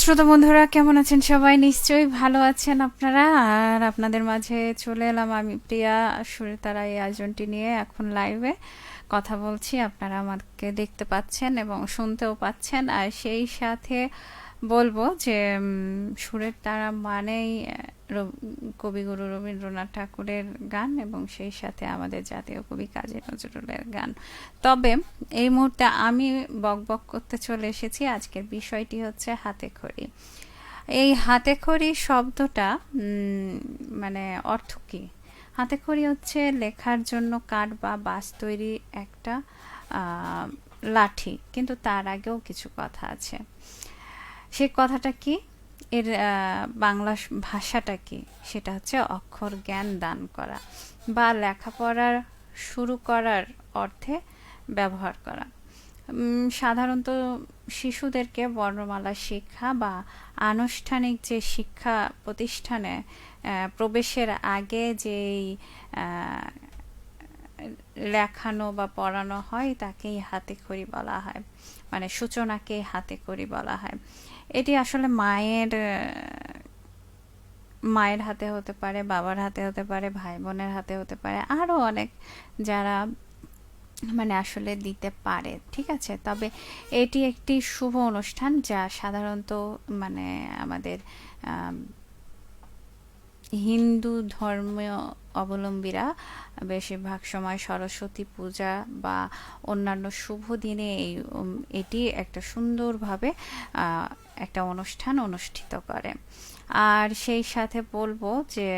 শ্রোতা বন্ধুরা কেমন আছেন সবাই? নিশ্চয়ই ভালো আছেন আপনারা। আর আপনাদের মাঝে চলে এলাম আমি প্রিয়া সুরে তারা এই আয়োজনটি নিয়ে। এখন লাইভে কথা বলছি, আপনারা আমাকে দেখতে পাচ্ছেন এবং শুনতেও পাচ্ছেন। আর সেই সাথে বলবো যে সুরের তারা মানেই কবিগুরু রবীন্দ্রনাথ ঠাকুরের গান এবং সেই সাথে আমাদের জাতীয় কবি কাজী নজরুলের গান। তবে এই মুহূর্তে আমি বকবক করতে চলে এসেছি। আজকের বিষয়টি হচ্ছে হাতেখড়ি। এই হাতেখড়ি শব্দটা মানে অর্থ কী? হাতেখড়ি হচ্ছে লেখার জন্য কাঠ বা বাঁশ তৈরি একটা লাঠি, কিন্তু তার আগেও কিছু কথা আছে। সে কথাটা কি? এর বাংলা ভাষাটা কি? সেটা হচ্ছে অক্ষর জ্ঞান দান করা বা লেখাপড়া শুরু করার অর্থে ব্যবহার করা। সাধারণত শিশুদেরকে বর্ণমালা শিক্ষা বা আনুষ্ঠানিক যে শিক্ষা প্রতিষ্ঠানে প্রবেশের আগে যেই লেখানো বা পড়ানো হয় তাকেই হাতেখড়ি বলা হয়, মানে সূচনাকে হাতেখড়ি বলা হয়। এটি আসলে মায়ের হাতে হতে পারে, বাবার হাতে হতে পারে, ভাই বোনের হাতে হতে পারে, আরও অনেক যারা মানে আসলে দিতে পারে। ঠিক আছে, তবে এটি একটি শুভ অনুষ্ঠান যা সাধারণত মানে আমাদের হিন্দু ধর্মীয় অবলম্বীরা বেশিরভাগ সময় সরস্বতী পূজা বা অন্যান্য শুভ দিনে এটি একটা সুন্দরভাবে একটা অনুষ্ঠান অনুষ্ঠিত করে। আর সেই সাথে বলবো যে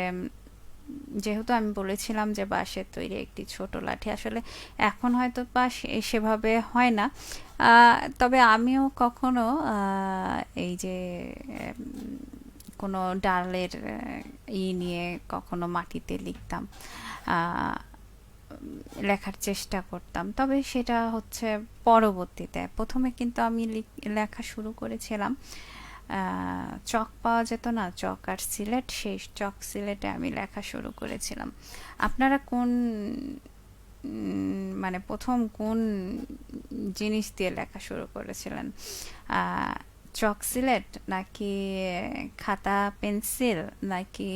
যেহেতু আমি বলেছিলাম যে বাঁশের তৈরি একটি ছোট লাঠি, আসলে এখন হয়তো বাঁশ সেভাবে হয় না, তবে আমিও কখনো এই যে কোনো ডালের নিয়ে কখনো মাটিতে লিখতাম, লেখার চেষ্টা করতাম। তবে সেটা হচ্ছে পরবর্তীতে। প্রথমে কিন্তু আমি লেখা শুরু করেছিলাম, চক পাওয়া যেত না, চক আর সিলেট, সেই চক সিলেটে আমি লেখা শুরু করেছিলাম। আপনারা কোন মানে প্রথম কোন জিনিস দিয়ে লেখা শুরু করেছিলেন? চক সিলেট, নাকি খাতা পেন্সিল, নাকি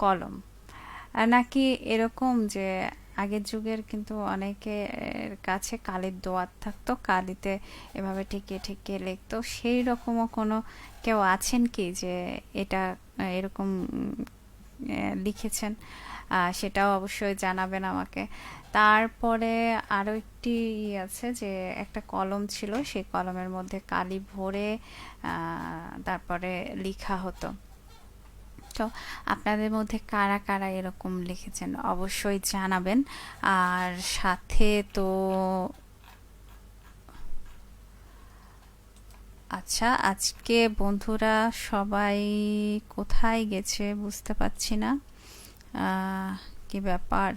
কলম, নাকি এরকম যে আগের যুগের কিন্তু অনেকের কাছে কালির দোয়াত থাকতো, কালিতে এভাবে ঠেকিয়ে ঠেকিয়ে লিখতো, সেই রকমও কোনো কেউ আছেন কি যে এটা এরকম লিখেছেন? সেটাও অবশ্যই জানাবেন আমাকে। তারপরে আরও একটি আছে যে একটা কলম ছিল, সেই কলমের মধ্যে কালি ভরে তারপরে লেখা হতো। তো আপনাদের মধ্যে কারা কারা এরকম লিখেছেন অবশ্যই জানাবেন। আর সাথে তো আচ্ছা, আজকে বন্ধুরা সবাই কোথায় গেছে বুঝতে পারছি না, কি ব্যাপার।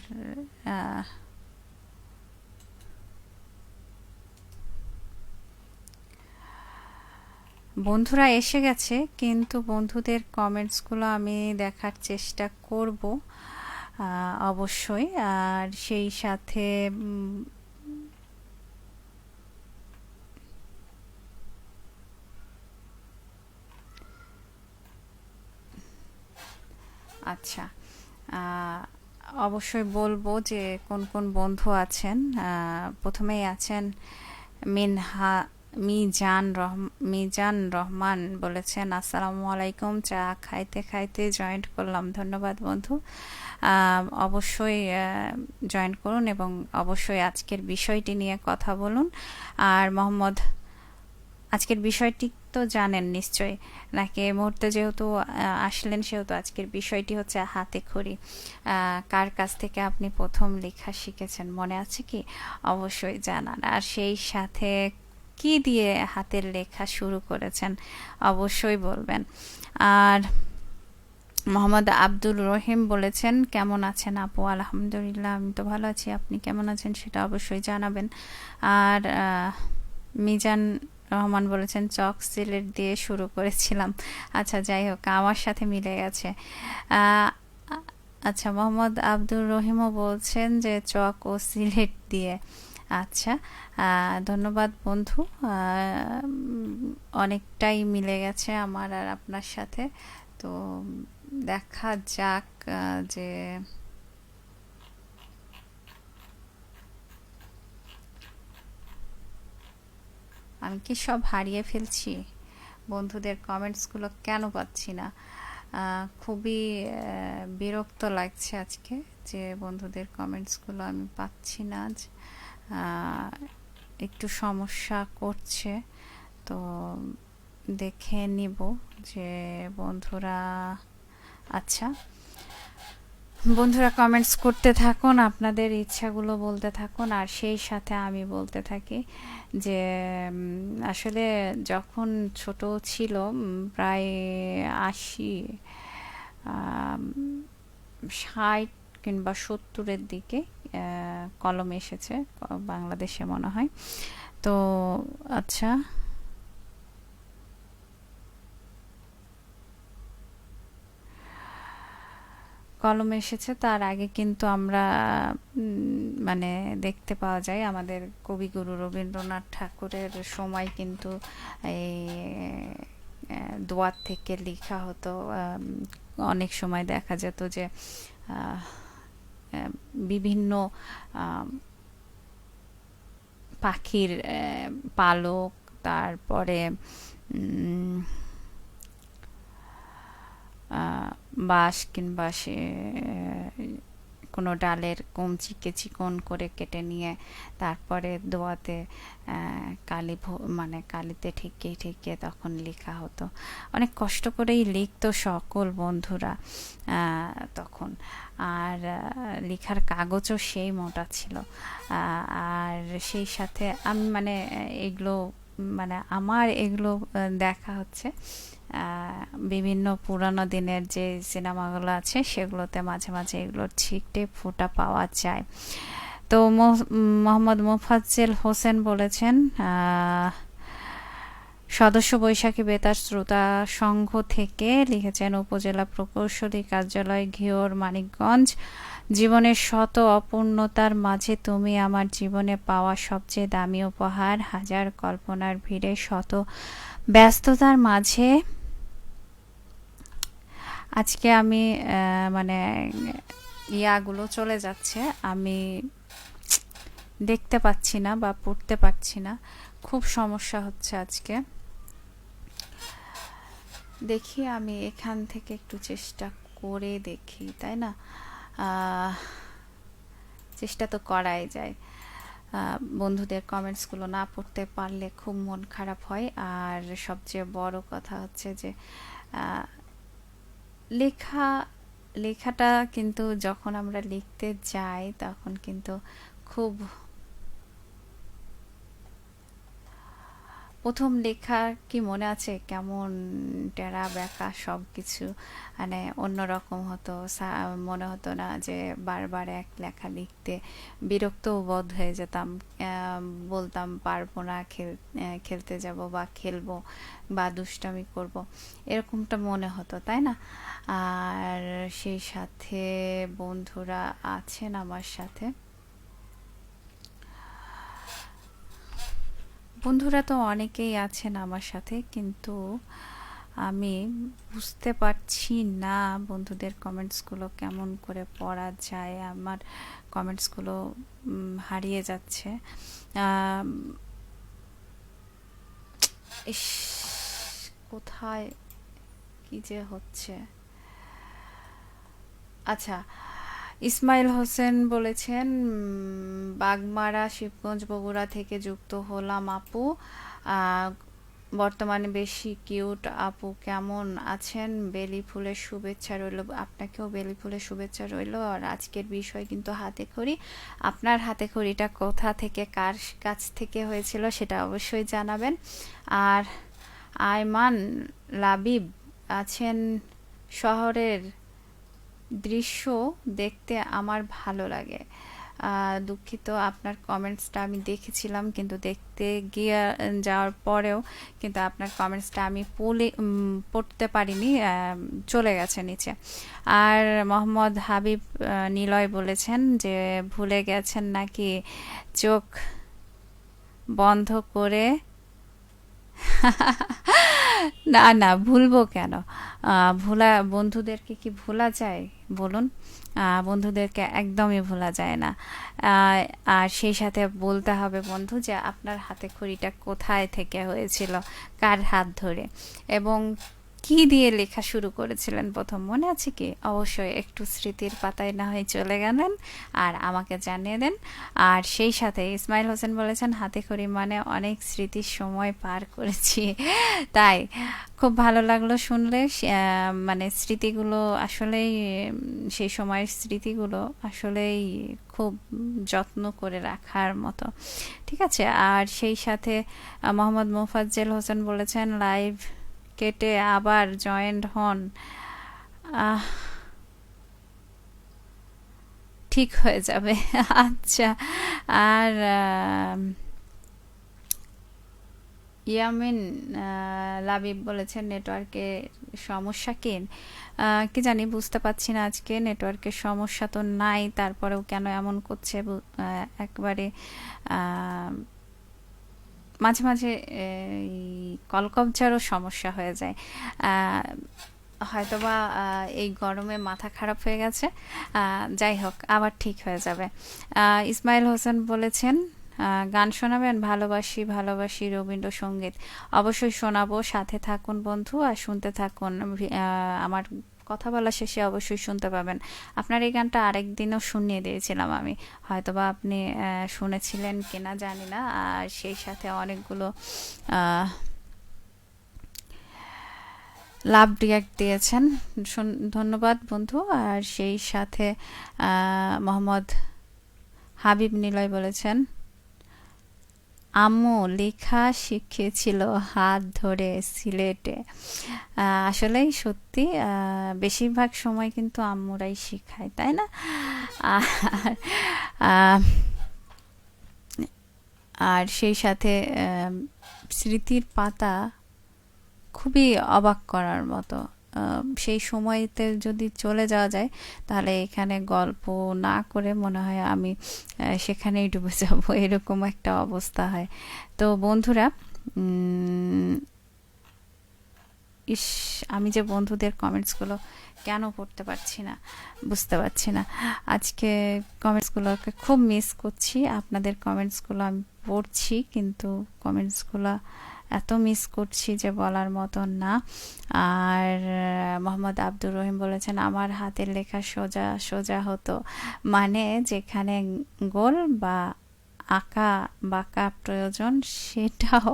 বন্ধুরা এসে গেছে, কিন্তু বন্ধুদের কমেন্টসগুলো আমি দেখার চেষ্টা করব অবশ্যই। আর সেই সাথে আচ্ছা, অবশ্যই বলবো যে কোন কোন বন্ধু আছেন। প্রথমেই আছেন মিজান রহমান, বলেছেন আসসালামু আলাইকুম, চা খাইতে খাইতে জয়েন্ট করলাম। ধন্যবাদ বন্ধু, অবশ্যই জয়েন করুন এবং অবশ্যই আজকের বিষয়টি নিয়ে কথা বলুন। আর মোহাম্মদ, আজকের বিষয়টি তো জানেন নিশ্চয়ই, নাকি এই মুহূর্তে যেহেতু আসলেন সেহেতু আজকের বিষয়টি হচ্ছে হাতেখড়ি। কার কাছ থেকে আপনি প্রথম লেখা শিখেছেন মনে আছে কি? অবশ্যই জানান। আর সেই সাথে কি দিয়ে হাতের লেখা শুরু করেছেন অবশ্যই বলবেন। আর মোহাম্মদ আব্দুল রহিম বলেছেন কেমন আছেন আপু? আলহামদুলিল্লাহ, আমি তো ভালো আছি, আপনি কেমন আছেন সেটা অবশ্যই জানাবেন। আর মিজান রহমান বলেছেন চক সিলেট দিয়ে শুরু করেছিলাম। আচ্ছা, যাই হোক, আমার সাথে মিলে গেছে। আচ্ছা, মোহাম্মদ আব্দুর রহিমও বলছেন যে চক ও সিলেট দিয়ে। আচ্ছা, ধন্যবাদ বন্ধু। অনেকটাই মিলে গেছে আমার আর আপনার সাথে। তো দেখা যাক যে আমি কি সব হারিয়ে ফেলছি? বন্ধুদের কমেন্টসগুলো কেন পাচ্ছি না? খুবই বিরক্ত লাগছে আজকে যে বন্ধুদের কমেন্টসগুলো আমি পাচ্ছি না আজ। একটু সমস্যা করছে, তো দেখে নিব যে বন্ধুরা। আচ্ছা, বন্ধুরা কমেন্টস করতে থাকুন, আপনাদের ইচ্ছাগুলো বলতে থাকুন, আর সেই সাথে আমি বলতে থাকি যে আসলে যখন ছোট ছিল, প্রায় ৮০, ৬০ কিংবা ৭০-এর দিকে কলম এসেছে বাংলাদেশে মনে হয়। তো আচ্ছা, কলম এসেছে, তার আগে কিন্তু আমরা মানে দেখতে পাওয়া যায় আমাদের কবিগুরু রবীন্দ্রনাথ ঠাকুরের সময় কিন্তু এই দোয়াত থেকে লেখা হতো। অনেক সময় দেখা যেত যে আহ, বিভিন্ন আহ, পাখির পালক, তারপরে উম, বাঁশ কিংবা সে কোনো ডালের কঞ্চিকে চিকন করে কেটে নিয়ে তারপরে দোয়াতে মানে কালিতে ঠেকিয়ে ঠেকিয়ে তখন লেখা হতো। অনেক কষ্ট করেই লিখতো সকল বন্ধুরা তখন। আর লেখার কাগজও সেই মোটা ছিল। আর সেই সাথে আমি মানে এগুলো মানে আমার এগুলো দেখা হচ্ছে বিভিন্ন পুরানো দিনের যে সিনেমাগুলো আছে সেগুলোতে মাঝে মাঝে এগুলোর ছিটে ফোঁটা পাওয়া যায়। তো মোহাম্মদ মোফাজ্জেল হোসেন বলেছেন, সদস্য বৈশাখী বেতার শ্রোতা সংঘ থেকে লিখেছেন, উপজেলা প্রকৌশলী কার্যালয়, ঘিওর, মানিকগঞ্জ। জীবনের শত অপূর্ণতার মাঝে তুমি আমার জীবনে পাওয়া সবচেয়ে দামি উপহার। হাজার কল্পনার ভিড়ে, শত ব্যস্ততার মাঝে আজকে আমি মানে ইয়াগুলো চলে যাচ্ছে, আমি দেখতে পাচ্ছি না বা পড়তে পারছি না। খুব সমস্যা হচ্ছে আজকে। দেখি আমি এখান থেকে একটু চেষ্টা করে দেখি, তাই না? চেষ্টা তো করাই যায়। বন্ধুদের কমেন্টসগুলো না পড়তে পারলে খুব মন খারাপ হয়। আর সবচেয়ে বড় কথা হচ্ছে যে লেখা লেখাটা কিন্তু যখন আমরা লিখতে যাই তখন কিন্তু খুব প্রথম লেখা কি মনে আছে কেমন টেরা বেঁকা সব কিছু, মানে অন্যরকম হতো। মনে হতো না যে বারবার এক লেখা লিখতে বিরক্তও বোধ হয়ে যেতাম। বলতাম পারবো না, খেলতে যাব বা খেলবো বা দুষ্টামি করব, এরকমটা মনে হতো, তাই না? আর সেই সাথে বন্ধুরা আছেন আমার সাথে, বন্ধুরা তো অনেকেই আছেন আমার সাথে, কিন্তু আমি বুঝতে পারছি না বন্ধুদের কমেন্টসগুলো কেমন করে পড়া যায়। আমার কমেন্টসগুলো হারিয়ে যাচ্ছে। ইস, কোথায় কি যে হচ্ছে। আচ্ছা, ইসমাইল হোসেন বলেছেন, বাগমারা, শিবগঞ্জ, বগুড়া থেকে যুক্ত হলাম আপু। বর্তমানে বেশি কিউট আপু, কেমন আছেন? বেলি ফুলের শুভেচ্ছা রইল। আপনাকেও বেলি ফুলের শুভেচ্ছা রইল। আর আজকের বিষয় কিন্তু হাতে খড়ি। আপনার হাতে খড়িটা কোথা থেকে, কার কাছ থেকে হয়েছিল সেটা অবশ্যই জানাবেন। আর আয়মান লাবিব আছেন, শহরের দৃশ্য দেখতে আমার ভালো লাগে। দুঃখিত, আপনার কমেন্টসটা আমি দেখেছিলাম, কিন্তু দেখতে গিয়ে যাওয়ার পরেও কিন্তু আপনার কমেন্টসটা আমি পড়তে পারিনি, চলে গেছে নিচে। আর মোহাম্মদ হাবিব নিলয় বলেছেন যে ভুলে গেছেন নাকি চোখ বন্ধ করে না না, ভুলবো কেন? বন্ধুদেরকে কি ভোলা যায় বলুন? বন্ধুদেরকে একদমই ভোলা যায় না। আহ, আর সেই সাথে বলতে হবে বন্ধু যে আপনার হাতে খড়িটা কোথায় থেকে হয়েছিল, কার হাত ধরে, এবং কি দিয়ে লেখা শুরু করেছিলেন প্রথম, মনে আছে কি? অবশ্যই একটু স্মৃতির পাতায় না হয় চলে গেলেন আর আমাকে জানিয়ে দেন। আর সেই সাথে ইসমাইল হোসেন বলেছেন হাতে খড়ি মানে অনেক স্মৃতির সময় পার করেছি। তাই খুব ভালো লাগলো শুনলে। মানে স্মৃতিগুলো আসলেই সেই সময়ের স্মৃতিগুলো আসলেই খুব যত্ন করে রাখার মতো। ঠিক আছে। আর সেই সাথে মোহাম্মদ মোফাজ্জেল হোসেন বলেছেন লাইভ কেটে আবার জয়েন্ট হন, আহ, ঠিক হয়ে যাবে। আচ্ছা। আর ইয়ামিন লাবিব বলেছেন নেটওয়ার্কের সমস্যা কি? কি জানি, বুঝতে পারছি না। আজকে নেটওয়ার্কের সমস্যা তো নাই, তারপরেও কেন এমন করছে একবারে আহ, মাঝে মাঝে এই কলকবজারও সমস্যা হয়ে যায়। আহ, হয়তোবা এই গরমে মাথা খারাপ হয়ে গেছে। যাই হোক, আবার ঠিক হয়ে যাবে। ইসমাইল হোসেন বলেছেন গান শোনাবেন? ভালোবাসি ভালোবাসি রবীন্দ্রসঙ্গীত। অবশ্যই শোনাবো, সাথে থাকুন বন্ধু আর শুনতে থাকুন। আমার কথা বলা শেষে অবশ্যই শুনতে পাবেন। আপনার এই গানটা আরেক দিনও শুনিয়ে দিয়েছিলাম আমি, হয়তোবা আপনি শুনেছিলেন কিনা জানি না। আর সেই সাথে অনেকগুলো আহ, লাভ রিয়াক্ট দিয়েছেন, ধন্যবাদ বন্ধু। আর সেই সাথে মোহাম্মদ হাবিব নিলয় বলেছেন আম্মু লেখা শিখিয়েছিল হাত ধরে সিলেটে। আসলেই সত্যি, বেশিরভাগ সময় কিন্তু আম্মুরাই শিখায়, তাই না? আর আহ, আর সেই সাথে স্মৃতির পাতা খুবই অবাক করার মতো। সেই সময়তে যদি চলে যাওয়া যায় তাহলে এখানে গল্প না করে মনে হয় আমি সেখানেই ডুবে যাব, এরকম একটা অবস্থা হয়। তো বন্ধুরা, ইস, আমি যে বন্ধুদের কমেন্টসগুলো কেন পড়তে পারছি না বুঝতে পারছি না। আজকে কমেন্টসগুলোকে খুব মিস করছি। আপনাদের কমেন্টসগুলো আমি পড়ছি, কিন্তু কমেন্টসগুলো এত মিস করছি যে বলার মতন না। আর মোহাম্মদ আব্দুর রহিম বলেছেন আমার হাতের লেখা সোজা সোজা হতো, মানে যেখানে গোল বা আঁকা বাঁকা প্রয়োজন সেটাও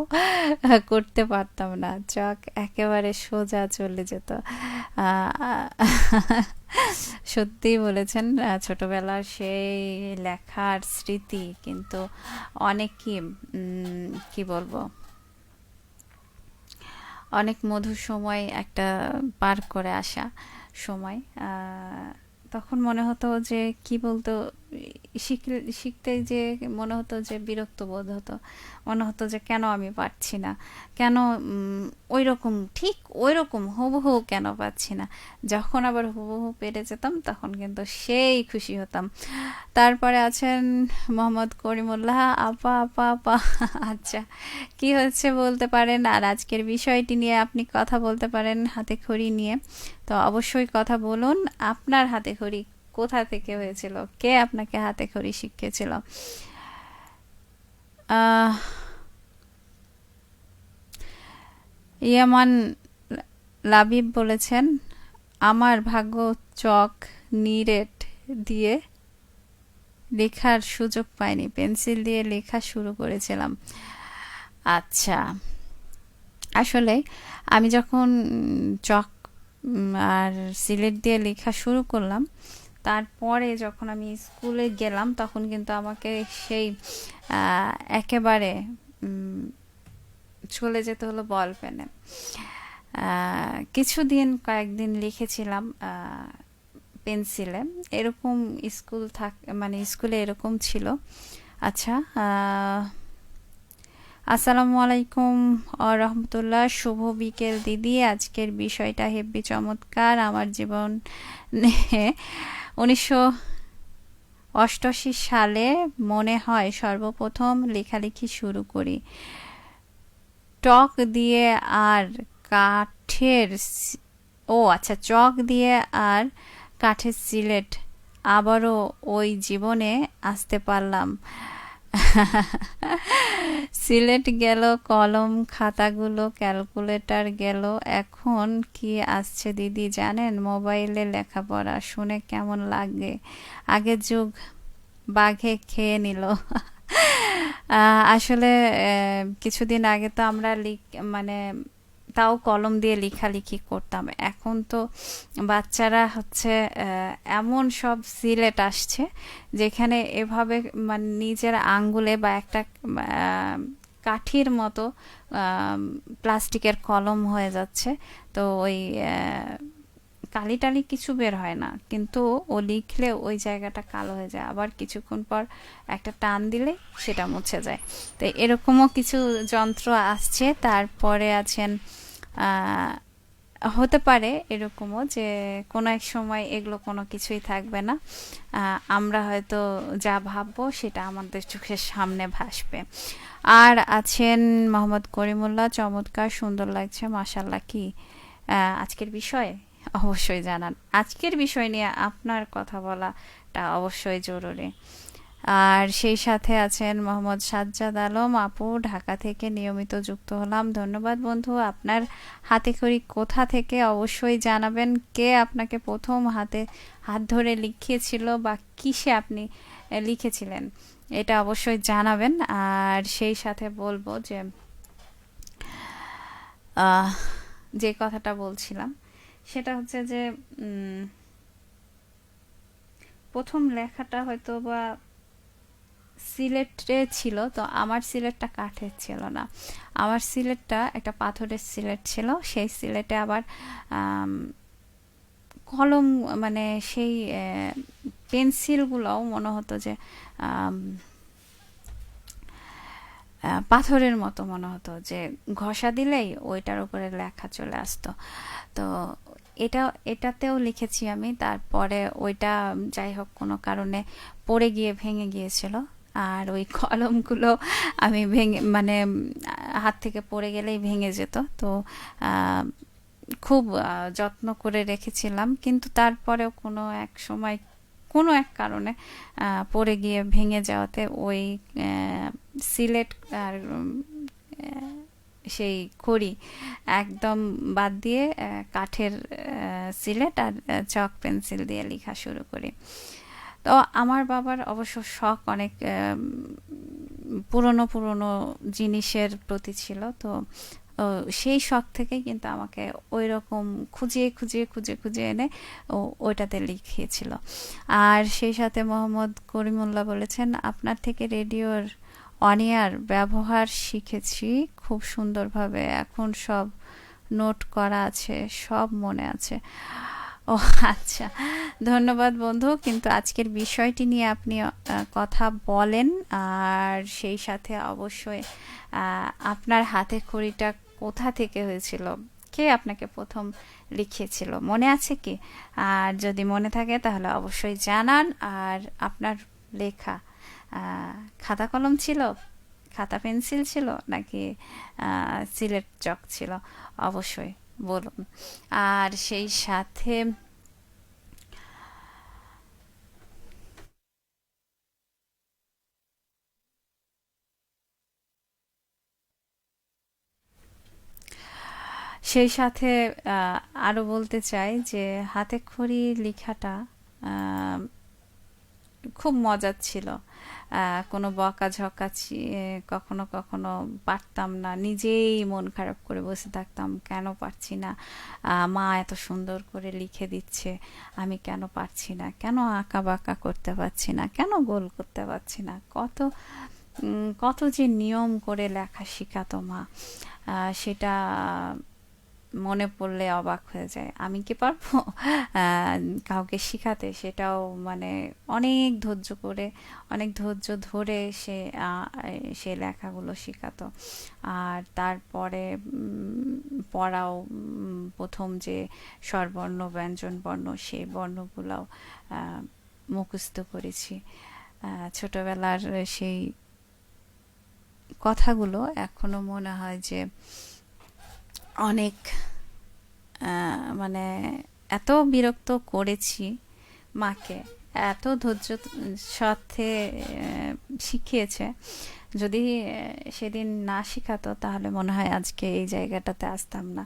করতে পারতাম না, চক একেবারে সোজা চলে যেত। সত্যিই বলেছেন, ছোটবেলার সেই লেখার স্মৃতি কিন্তু অনেক কি বলবো, অনেক মধুর সময় একটা পার করে আসা সময়। তখন মনে হতো যে কি বলতো, শিখতে যে মনে হতো যে বিরক্ত বোধ হতো, মনে হতো যে কেন আমি পারছি না, কেন ওই রকম ঠিক ওই রকম হুবহু কেন পাচ্ছি না। যখন আবার হুবহু পেরে যেতাম তখন কিন্তু সেই খুশি হতাম। তারপরে আছেন মোহাম্মদ করিমুল্লাহ, আপা আপা আপা। আচ্ছা, কি হচ্ছে বলতে পারেন, আর আজকের বিষয়টি নিয়ে আপনি কথা বলতে পারেন হাতে খড়ি নিয়ে। তো অবশ্যই কথা বলুন, আপনার হাতে খড়ি কোথা থেকে হয়েছিল, কে আপনাকে হাতে খড়ি শিখিয়েছিল? আহ, ইয়ামান লাবিব বলেছেন আমার ভাগ্য চক নিরেট দিয়ে লেখার সুযোগ পাইনি, পেন্সিল দিয়ে লেখা শুরু করেছিলাম। আচ্ছা, আসলে আমি যখন চক আর সিলেট দিয়ে লেখা শুরু করলাম, তারপরে যখন আমি স্কুলে গেলাম তখন কিন্তু আমাকে সেই একেবারে চলে যেতে হলো বল পেনে। কিছুদিন কয়েকদিন লিখেছিলাম পেন্সিলে, এরকম মানে স্কুলে এরকম ছিল। আচ্ছা, আসসালামু আলাইকুম রহমতুল্লাহ, শুভ বিকেল দিদি। আজকের বিষয়টা হেব্বি চমৎকার। আমার জীবন 1900 88 সালে মনে হয় সর্বপ্রথম লেখালেখি শুরু করি। টক দিয়ে আর কাঠের আচ্ছা, চক দিয়ে আর কাঠের সিলেট, আবারও ওই জীবনে আসতে পারলাম। সিলেট গেল, কলম খাতাগুলো, ক্যালকুলেটর গেল, এখন কি আসছে দিদি জানেন? মোবাইলে লেখাপড়া। শুনে কেমন লাগে? আগের যুগ বাঘে খেয়ে নিল। আসলে কিছুদিন আগে তো আমরা মানে তাও কলম দিয়ে লেখালেখি করতাম। এখন তো বাচ্চারা হচ্ছে এমন সব সিলেট আসছে যেখানে এভাবে মানে নিজের আঙ্গুলে বা একটা কাঠির মতো প্লাস্টিকের কলম হয়ে যাচ্ছে। তো ওই কালি টালি কিছু বের হয় না, কিন্তু ও লিখলে ওই জায়গাটা কালো হয়ে যায়, আবার কিছুক্ষণ পর একটা টান দিলে সেটা মুছে যায়। তো এরকমও কিছু যন্ত্র আসছে। তারপরে আছেন আহ, হতে পারে এরকমও যে কোনো এক সময় এগুলো কোনো কিছুই থাকবে না। আমরা হয়তো যা ভাববো সেটা আমাদের চোখের সামনে ভাসবে। আর আছেন মোহাম্মদ করিমুল্লাহ, চমৎকার সুন্দর লাগছে মাশাল্লাহ। কি আজকের বিষয় অবশ্যই জানান। আজকের বিষয় নিয়ে আপনার কথা বলাটা অবশ্যই জরুরি। আর সেই সাথে আছেন মোহাম্মদ সাজ্জাদ আলম আপু, ঢাকা থেকে নিয়মিত যুক্ত হলাম। ধন্যবাদ বন্ধু। আপনার হাতে খড়ি কোথা থেকে অবশ্যই জানাবেন। কে আপনাকে প্রথম হাত ধরে লিখিয়েছিল বা কিসে আপনি লিখেছিলেন, এটা অবশ্যই জানাবেন। আর সেই সাথে বলবো যে আহ, যে কথাটা বলছিলাম সেটা হচ্ছে যে প্রথম লেখাটা হয়তো বা সিলেটে ছিল। তো আমার সিলেটটা কাঠের ছিল না, আমার সিলেটটা একটা পাথরের সিলেট ছিল। সেই সিলেটে আবার আম, কলম মানে সেই পেন্সিলগুলোও মনে হতো যে আম, পাথরের মতো মনে হতো, যে ঘষা দিলেই ওইটার উপরে লেখা চলে আসতো। তো এটা এটাতেও লিখেছি আমি। তারপরে ওইটা যাই হোক কোনো কারণে পড়ে গিয়ে ভেঙে গিয়েছিল। আর ওই কলমগুলো আমি ভেঙে মানে হাত থেকে পড়ে গেলেই ভেঙে যেত। তো আহ, খুব যত্ন করে রেখেছিলাম, কিন্তু তারপরেও কোনো এক সময় কোনো এক কারণে পড়ে গিয়ে ভেঙে যাওয়াতে ওই সিলেট আর সেই খড়ি একদম বাদ দিয়ে কাঠের সিলেট আর চক পেন্সিল দিয়ে লেখা শুরু করি। তো আমার বাবার অবশ্য শখ অনেক পুরনো পুরনো জিনিসের প্রতি ছিল। তো সেই শখ থেকেই কিন্তু আমাকে ওই রকম খুঁজিয়ে এনে ওইটাতে লিখিয়েছিল। আর সেই সাথে মোহাম্মদ করিমুল্লাহ বলেছেন, আপনার থেকে রেডিওর অনিয়ার ব্যবহার শিখেছি খুব সুন্দরভাবে, এখন সব নোট করা আছে, সব মনে আছে। ও আচ্ছা, ধন্যবাদ বন্ধু। কিন্তু আজকের বিষয়টি নিয়ে আপনি কথা বলেন। আর সেই সাথে অবশ্যই আপনার হাতে খড়িটা কোথা থেকে হয়েছিল, কে আপনাকে প্রথম লিখিয়েছিল, মনে আছে কি? আর যদি মনে থাকে তাহলে অবশ্যই জানান। আর আপনার লেখা খাতা কলম ছিল, খাতা পেন্সিল ছিল, নাকি সিলেট চক ছিল? অবশ্যই বলুন। আর সেই সাথে সেই সাথে আহ, আরো বলতে চাই যে হাতে খড়ি লেখাটা আহ, খুব মজার ছিল। কোনো বকাঝকা কখনো কখনো পারতাম না, নিজেই মন খারাপ করে বসে থাকতাম, কেন পারছি না। মা এত সুন্দর করে লিখে দিচ্ছে, আমি কেন পারছি না, কেন আঁকা বাঁকা করতে পারছি না, কেন গোল করতে পারছি না। কত যে নিয়ম করে লেখা শেখাতো মা, সেটা মনে পড়লে অবাক হয়ে যায়। আমি কি পারবো আহ, কাউকে শিখাতে? সেটাও মানে অনেক ধৈর্য করে, অনেক ধৈর্য ধরে সে লেখাগুলো শেখাতো। আর তারপরে পড়াও, প্রথম যে স্বরবর্ণ ব্যঞ্জন বর্ণ সেই বর্ণগুলোও মুখস্থ করেছি। ছোটবেলার সেই কথাগুলো এখনো মনে হয় যে অনেক মানে এত বিরক্ত করেছি মাকে, এত ধৈর্য সাথে শিখিয়েছে। যদি সেদিন না শিখাতো তাহলে মনে হয় আজকে এই জায়গাটাতে আসতাম না।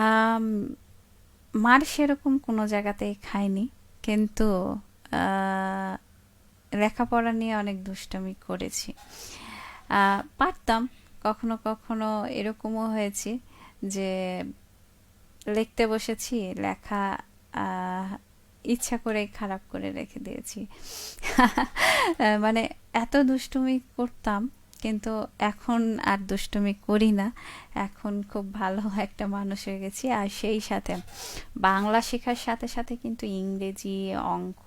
আম, মার সেরকম কোনো জায়গাতেই খাইনি, কিন্তু আহ, লেখাপড়া নিয়ে অনেক দুষ্টুমি করেছি। পারতাম, কখনো কখনো এরকমও হয়েছে যে লিখতে বসেছি, লেখা আহ, ইচ্ছা করেই খারাপ করে রেখে দিয়েছি। মানে এত দুষ্টুমি করতাম, কিন্তু এখন আর দুষ্টুমি করি না। এখন খুব ভালো একটা মানুষ হয়ে গেছি। আর সেই সাথে বাংলা শেখার সাথে সাথে কিন্তু ইংরেজি, অঙ্ক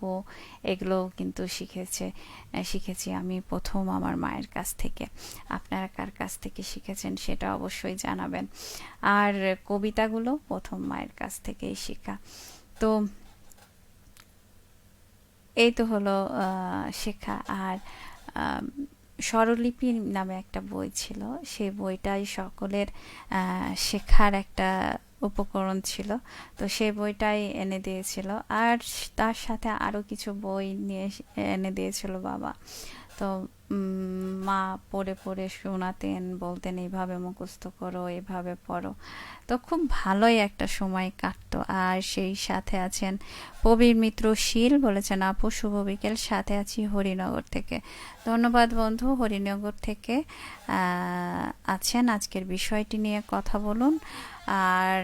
এগুলোও কিন্তু শিখেছি আমি প্রথম আমার মায়ের কাছ থেকে। আপনারা কার কাছ থেকে শিখেছেন সেটা অবশ্যই জানাবেন। আর কবিতাগুলো প্রথম মায়ের কাছ থেকেই শেখা। তো এই তো হলো শেখা। আর আম, স্বরলিপি নামে একটা বই ছিল, সেই বইটাই সকলের শেখার একটা উপকরণ ছিল। তো সেই বইটাই এনে দিয়েছিল, আর তার সাথে আরও কিছু বই নিয়ে এনে দিয়েছিল বাবা। তো মা পড়ে পড়ে শোনাতেন, বলতেন এইভাবে মুখস্থ করো, এভাবে পড়ো। তো খুব ভালোই একটা সময় কাটতো। আর সেই সাথে আছেন প্রবীর মিত্র শীল, বলেছেন আপু শুভ বিকেল, সাথে আছি হরিনগর থেকে। ধন্যবাদ বন্ধু, হরিনগর থেকে আছেন। আজকের বিষয়টি নিয়ে কথা বলুন। আর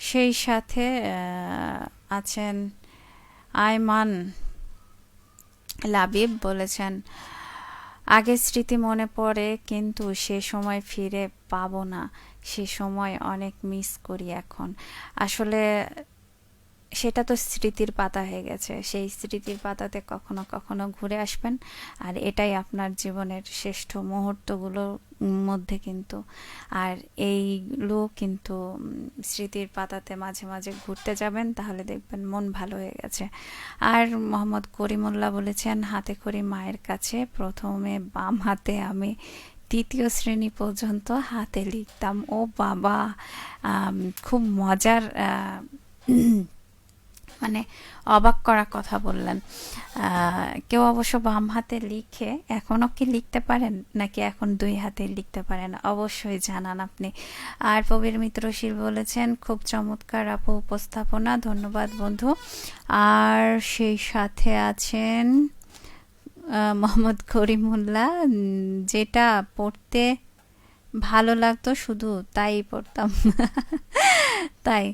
সেই সাথে আছেন আয়মান লাবিব, বলেছেন আগের স্মৃতি মনে পড়ে, কিন্তু সে সময় ফিরে পাবো না। সে সময় অনেক মিস করি এখন। আসলে সেটা তো স্মৃতির পাতা হয়ে গেছে, সেই স্মৃতির পাতাতে কখনো কখনো ঘুরে আসবেন। আর এটাই আপনার জীবনের শ্রেষ্ঠ মুহূর্তগুলোর মধ্যে কিন্তু। আর এইগুলো কিন্তু স্মৃতির পাতাতে মাঝে মাঝে ঘুরতে যাবেন, তাহলে দেখবেন মন ভালো হয়ে গেছে। আর মোহাম্মদ করিমুল্লাহ বলেছেন হাতে খড়ি মায়ের কাছে, প্রথমে বাম হাতে আমি তৃতীয় শ্রেণী পর্যন্ত হাতে লিখতাম। ও বাবা! খুব মজার মানে অবাক করা কথা বললেন। কেউ অবশ্য বাম হাতে লিখে, এখনও কি লিখতে পারেন নাকি এখন দুই হাতে লিখতে পারেন অবশ্যই জানান আপনি। আর প্রবীর মিত্র শীল বলেছেন খুব চমৎকার আপু উপস্থাপনা, ধন্যবাদ বন্ধু। আর সেই সাথে আছেন মোহাম্মদ করিমুল্লাহ, যেটা পড়তে ভালো লাগতো শুধু তাই পড়তাম। তাই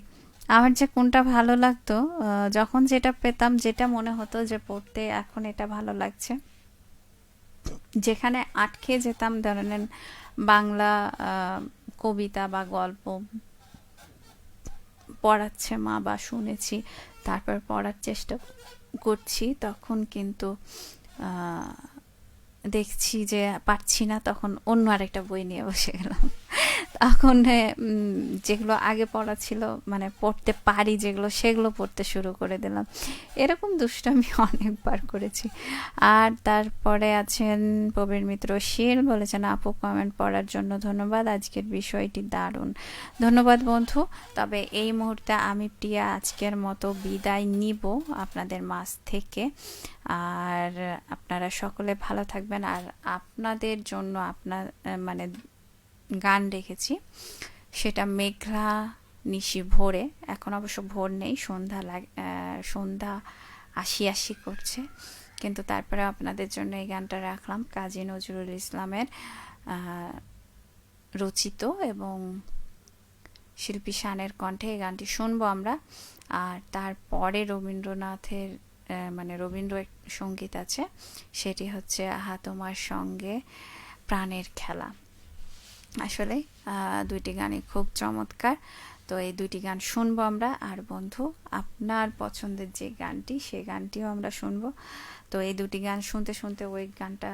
আমার যে কোনটা ভালো লাগতো, যখন যেটা পেতাম, যেটা মনে হতো যে পড়তে এখন এটা ভালো লাগছে, যেখানে আটকে যেতাম, ধরেন বাংলা কবিতা বা গল্প পড়াচ্ছে মা বা শুনেছি, তারপর পড়ার চেষ্টা করছি, তখন কিন্তু দেখছি যে পারছি না, তখন অন্য আরেকটা বই নিয়ে বসে গেলাম। তখন যেগুলো আগে পড়া ছিল, মানে পড়তে পারি যেগুলো, সেগুলো পড়তে শুরু করে দিলাম। এরকম দুষ্টামি অনেকবার করেছি। আর তারপরে আছেন প্রবীর মিত্র শীল, বলেছেন আপু কমেন্ট পড়ার জন্য ধন্যবাদ, আজকের বিষয়টি দারুণ। ধন্যবাদ বন্ধু। তবে এই মুহূর্তে আমি প্রিয়া আজকের মতো বিদায় নিব আপনাদের মাঝ থেকে। আর আপনারা সকলে ভালো থাকবেন। আর আপনাদের জন্য আপনার মানে গান রেখেছি, সেটা মেঘলা নিশি ভোরে। এখন অবশ্য ভোর নেই, সন্ধ্যা আশি আশি করছে, কিন্তু তারপরে আপনাদের জন্য এই গানটা রাখলাম, কাজী নজরুল ইসলামের রচিত এবং শিল্পী শানের কণ্ঠে এই গানটি শুনবো আমরা। আর তারপরে রবীন্দ্রনাথের মানে রবীন্দ্র সঙ্গীত আছে, সেটি হচ্ছে আহা তোমার সঙ্গে প্রাণের খেলা। আসলে দুইটি গানই খুব চমৎকার। তো এই দুইটি গান শুনবো আমরা। আর বন্ধু, আপনার পছন্দের যে গানটি, সেই গানটিও আমরা শুনবো। তো এই দুটি গান শুনতে শুনতে ওই গানটা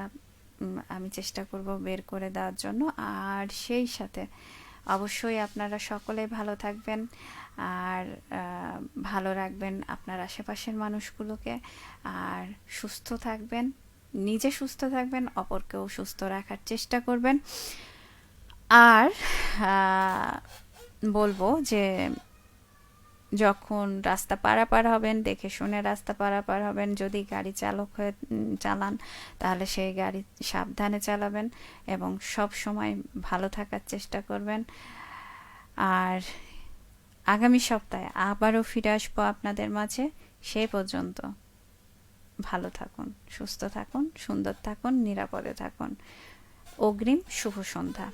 আমি চেষ্টা করব বের করে দেওয়ার জন্য। আর সেই সাথে অবশ্যই আপনারা সকলে ভালো থাকবেন আর ভালো রাখবেন আপনার আশেপাশের মানুষগুলোকে, আর সুস্থ থাকবেন, নিজে সুস্থ থাকবেন, অপরকেও সুস্থ রাখার চেষ্টা করবেন। আর বলবো যে যখন রাস্তা পারাপার হবেন দেখে শুনে রাস্তা পারাপার হবেন। যদি গাড়ি চালক হয়ে চালান তাহলে সেই গাড়ি সাবধানে চালাবেন এবং সব সময় ভালো থাকার চেষ্টা করবেন। আর আগামী সপ্তাহে আবারও ফিরে আসবো আপনাদের মাঝে। সেই পর্যন্ত ভালো থাকুন, সুস্থ থাকুন, সুন্দর থাকুন, নিরাপদে থাকুন। অগ্রিম শুভ সন্ধ্যা।